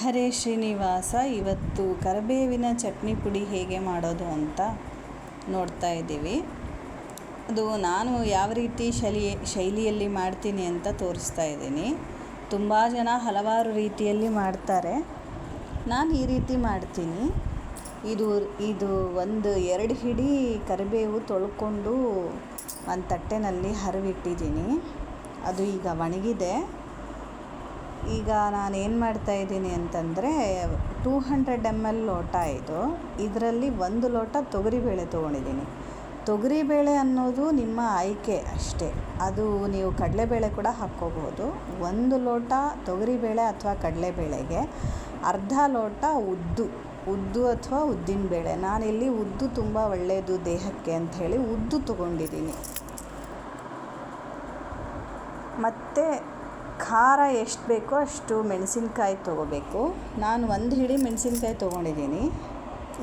ಹರೇ ಶ್ರೀನಿವಾಸ. ಇವತ್ತು ಕರಿಬೇವಿನ ಚಟ್ನಿ ಪುಡಿ ಹೇಗೆ ಮಾಡೋದು ಅಂತ ನೋಡ್ತಾ ಇದ್ದೀವಿ. ಅದು ನಾನು ಯಾವ ರೀತಿ ಶೈಲಿಯಲ್ಲಿ ಮಾಡ್ತೀನಿ ಅಂತ ತೋರಿಸ್ತಾ ಇದ್ದೀನಿ. ತುಂಬ ಜನ ಹಲವಾರು ರೀತಿಯಲ್ಲಿ ಮಾಡ್ತಾರೆ. ನಾನು ಈ ರೀತಿ ಮಾಡ್ತೀನಿ. ಇದು 2 ಹಿಡಿ ಕರಿಬೇವು ತೊಳ್ಕೊಂಡು ಒಂದು ತಟ್ಟೆನಲ್ಲಿ ಹರಿವಿಟ್ಟಿದ್ದೀನಿ. ಅದು ಈಗ ಒಣಗಿದೆ. ಈಗ ನಾನು ಏನು ಮಾಡ್ತಾಯಿದ್ದೀನಿ ಅಂತಂದರೆ 200 ml ಲೋಟ ಇದು. ಇದರಲ್ಲಿ 1 ಲೋಟ ತೊಗರಿಬೇಳೆ ತೊಗೊಂಡಿದ್ದೀನಿ. ತೊಗರಿಬೇಳೆ ಅನ್ನೋದು ನಿಮ್ಮ ಆಯ್ಕೆ ಅಷ್ಟೇ. ಅದು ನೀವು ಕಡಲೆಬೇಳೆ ಕೂಡ ಹಾಕ್ಕೋಬೋದು. 1 ಲೋಟ ತೊಗರಿಬೇಳೆ ಅಥವಾ ಕಡಲೆಬೇಳೆಗೆ ಅರ್ಧ ಲೋಟ ಉದ್ದು ಅಥವಾ ಉದ್ದಿನಬೇಳೆ. ನಾನಿಲ್ಲಿ ಉದ್ದು ತುಂಬ ಒಳ್ಳೆಯದು ದೇಹಕ್ಕೆ ಅಂಥೇಳಿ ಉದ್ದು ತೊಗೊಂಡಿದ್ದೀನಿ. ಮತ್ತು ಖಾರ ಎಷ್ಟು ಬೇಕೋ ಅಷ್ಟು ಮೆಣಸಿನ್ಕಾಯಿ ತೊಗೋಬೇಕು. ನಾನು 1 ಹಿಡಿ ಮೆಣಸಿನ್ಕಾಯಿ ತೊಗೊಂಡಿದ್ದೀನಿ.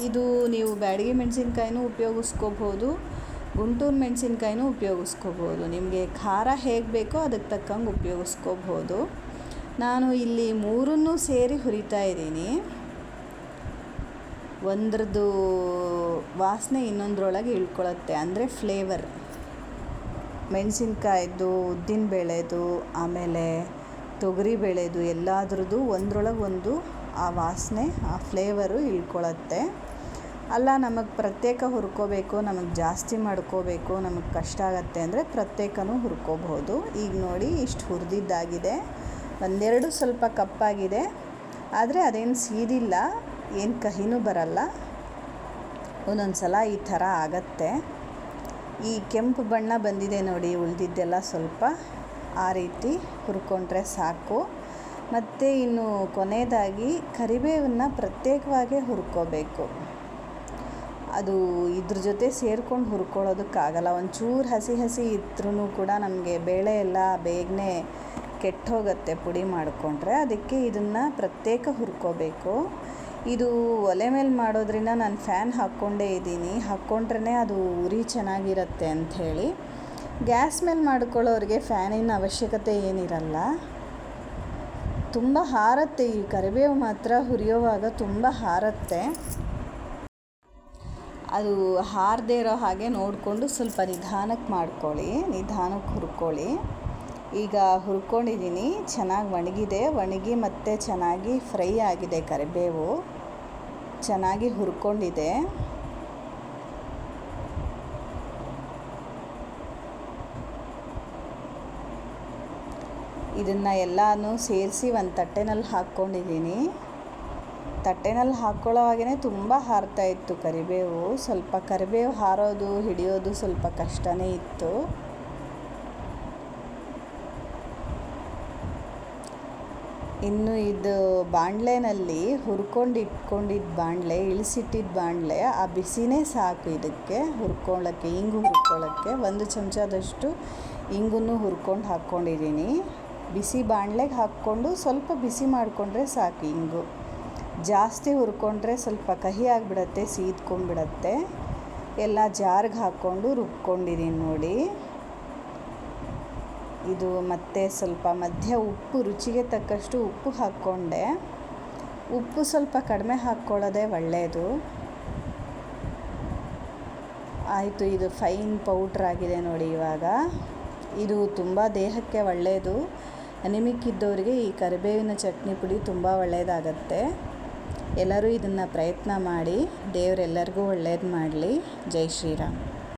ಇದು ನೀವು ಬ್ಯಾಡಗಿ ಮೆಣಸಿನ್ಕಾಯಿನೂ ಉಪಯೋಗಿಸ್ಕೋಬೋದು, ಗುಂಟೂರು ಮೆಣಸಿನ್ಕಾಯಿನೂ ಉಪಯೋಗಿಸ್ಕೋಬೋದು. ನಿಮಗೆ ಖಾರ ಹೇಗೆ ಬೇಕೋ ಅದಕ್ಕೆ ತಕ್ಕಂಗೆ ಉಪಯೋಗಿಸ್ಕೋಬೋದು. ನಾನು ಇಲ್ಲಿ 3 ಸೇರಿ ಹುರಿತಾ ಇದ್ದೀನಿ. ಒಂದ್ರದ್ದು ವಾಸನೆ ಇನ್ನೊಂದರೊಳಗೆ ಇಳ್ಕೊಳ್ಳುತ್ತೆ, ಅಂದರೆ ಫ್ಲೇವರ್. ಮೆಣಸಿನ್ಕಾಯ್ದು, ಉದ್ದಿನಬೇಳೆದು, ಆಮೇಲೆ ತೊಗರಿಬೇಳೆದು ಎಲ್ಲದ್ರದ್ದು ಒಂದರೊಳಗೆ ಒಂದು ಆ ವಾಸನೆ, ಆ ಫ್ಲೇವರು ಇಳ್ಕೊಳ್ಳುತ್ತೆ. ಅಲ್ಲ, ನಮಗೆ ಪ್ರತ್ಯೇಕ ಹುರ್ಕೋಬೇಕು, ನಮಗೆ ಜಾಸ್ತಿ ಮಾಡ್ಕೋಬೇಕು, ನಮಗೆ ಕಷ್ಟ ಆಗುತ್ತೆ ಅಂದರೆ ಪ್ರತ್ಯೇಕನೂ ಹುರ್ಕೋಬಹುದು. ಈಗ ನೋಡಿ, ಇಷ್ಟು ಹುರಿದಿದ್ದಾಗಿದೆ. ಒಂದೆರಡು ಸ್ವಲ್ಪ ಕಪ್ಪಾಗಿದೆ, ಆದರೆ ಅದೇನು ಸೀದಿಲ್ಲ, ಏನು ಕಹಿನೂ ಬರಲ್ಲ. ಒಂದೊಂದು ಸಲ ಈ ಥರ ಆಗತ್ತೆ. ಈ ಕೆಂಪು ಬಣ್ಣ ಬಂದಿದೆ ನೋಡಿ, ಉಳಿದಿದ್ದೆಲ್ಲ ಸ್ವಲ್ಪ ಆ ರೀತಿ ಹುರ್ಕೊಂಡ್ರೆ ಸಾಕು. ಮತ್ತು ಇನ್ನು ಕೊನೆಯದಾಗಿ ಕರಿಬೇವನ್ನು ಪ್ರತ್ಯೇಕವಾಗಿ ಹುರ್ಕೋಬೇಕು. ಅದು ಇದ್ರ ಜೊತೆ ಸೇರ್ಕೊಂಡು ಹುರ್ಕೊಳ್ಳೋದಕ್ಕಾಗಲ್ಲ. ಒಂಚೂರು ಹಸಿ ಇದ್ರೂ ಕೂಡ ನಮಗೆ ಬೇಳೆ ಎಲ್ಲ ಬೇಗನೆ ಕೆಟ್ಟು ಹೋಗುತ್ತೆ ಪುಡಿ ಮಾಡಿಕೊಂಡ್ರೆ. ಅದಕ್ಕೆ ಇದನ್ನು ಪ್ರತ್ಯೇಕ ಹುರ್ಕೋಬೇಕು. ಇದು ಒಲೆ ಮೇಲೆ ಮಾಡೋದ್ರಿಂದ ನಾನು ಫ್ಯಾನ್ ಹಾಕ್ಕೊಂಡೇ ಇದ್ದೀನಿ. ಹಾಕ್ಕೊಂಡ್ರೆ ಅದು ಉರಿ ಚೆನ್ನಾಗಿರುತ್ತೆ ಅಂಥೇಳಿ. ಗ್ಯಾಸ್ ಮೇಲೆ ಮಾಡ್ಕೊಳ್ಳೋರಿಗೆ ಫ್ಯಾನಿನ ಅವಶ್ಯಕತೆ ಏನಿರಲ್ಲ. ತುಂಬ ಹಾರತ್ತೆ, ಈ ಕರಿಬೇವು ಮಾತ್ರ ಹುರಿಯೋವಾಗ ತುಂಬ ಹಾರತ್ತೆ. ಅದು ಹಾರದೇ ಇರೋ ಹಾಗೆ ನೋಡಿಕೊಂಡು ಸ್ವಲ್ಪ ನಿಧಾನಕ್ಕೆ ಮಾಡ್ಕೊಳ್ಳಿ, ನಿಧಾನಕ್ಕೆ ಹುರ್ಕೊಳ್ಳಿ. ಈಗ ಹುರ್ಕೊಂಡಿದ್ದೀನಿ, ಚೆನ್ನಾಗಿ ಒಣಗಿ ಮತ್ತು ಚೆನ್ನಾಗಿ ಫ್ರೈ ಆಗಿದೆ. ಕರಿಬೇವು ಚೆನ್ನಾಗಿ ಹುರ್ಕೊಂಡಿದೆ. ಇದನ್ನು ಎಲ್ಲನೂ ಸೇರಿಸಿ ಒಂದು ತಟ್ಟೆನಲ್ಲಿ ಹಾಕ್ಕೊಂಡಿದ್ದೀನಿ. ತಟ್ಟೆನಲ್ಲಿ ಹಾಕ್ಕೊಳ್ಳೋವಾಗೇ ತುಂಬ ಹಾರ್ತಾಯಿತ್ತು ಕರಿಬೇವು. ಸ್ವಲ್ಪ ಕರಿಬೇವು ಹಿಡಿಯೋದು ಸ್ವಲ್ಪ ಕಷ್ಟನೇ ಇತ್ತು. ಇನ್ನು ಇದು ಬಾಣಲೆನಲ್ಲಿ ಇಟ್ಕೊಂಡಿದ್ದ ಬಾಣಲೆ, ಇಳಿಸಿಟ್ಟಿದ್ದ ಬಾಣಲೆ, ಆ ಬಿಸಿನೇ ಸಾಕು ಇದಕ್ಕೆ ಹುರ್ಕೊಳ್ಳೋಕ್ಕೆ. ಇಂಗು ಹುರ್ಕೊಳ್ಳೋಕ್ಕೆ 1 ಚಮಚದಷ್ಟು ಇಂಗನ್ನು ಹುರ್ಕೊಂಡು ಹಾಕ್ಕೊಂಡಿದ್ದೀನಿ. ಬಿಸಿ ಬಾಣಲೆಗೆ ಹಾಕ್ಕೊಂಡು ಸ್ವಲ್ಪ ಬಿಸಿ ಮಾಡಿಕೊಂಡ್ರೆ ಸಾಕು. ಇಂಗು ಜಾಸ್ತಿ ಹುರ್ಕೊಂಡ್ರೆ ಸ್ವಲ್ಪ ಕಹಿ ಆಗಿಬಿಡತ್ತೆ, ಸೀದ್ಕೊಂಡ್ಬಿಡತ್ತೆ. ಎಲ್ಲ ಜಾರ್ಗೆ ಹಾಕ್ಕೊಂಡು ರುಬ್ಕೊಂಡಿದ್ದೀನಿ ನೋಡಿ. ಇದು ಮತ್ತು ಸ್ವಲ್ಪ ಉಪ್ಪು, ರುಚಿಗೆ ತಕ್ಕಷ್ಟು ಉಪ್ಪು ಹಾಕ್ಕೊಂಡೆ. ಉಪ್ಪು ಸ್ವಲ್ಪ ಕಡಿಮೆ ಹಾಕ್ಕೊಳ್ಳೋದೇ ಒಳ್ಳೆಯದು. ಆಯಿತು, ಇದು ಫೈನ್ ಪೌಡ್ರ್ ಆಗಿದೆ ನೋಡಿ. ಇವಾಗ ಇದು ತುಂಬ ದೇಹಕ್ಕೆ ಒಳ್ಳೆಯದು. ಅನಿಮಿಕ್ ಇದ್ದವರಿಗೆ ಈ ಕರಿಬೇವಿನ ಚಟ್ನಿ ಪುಡಿ ತುಂಬ ಒಳ್ಳೆಯದಾಗತ್ತೆ. ಎಲ್ಲರೂ ಇದನ್ನು ಪ್ರಯತ್ನ ಮಾಡಿ. ದೇವರೆಲ್ಲರಿಗೂ ಒಳ್ಳೇದು ಮಾಡಲಿ. ಜೈ ಶ್ರೀರಾಮ್.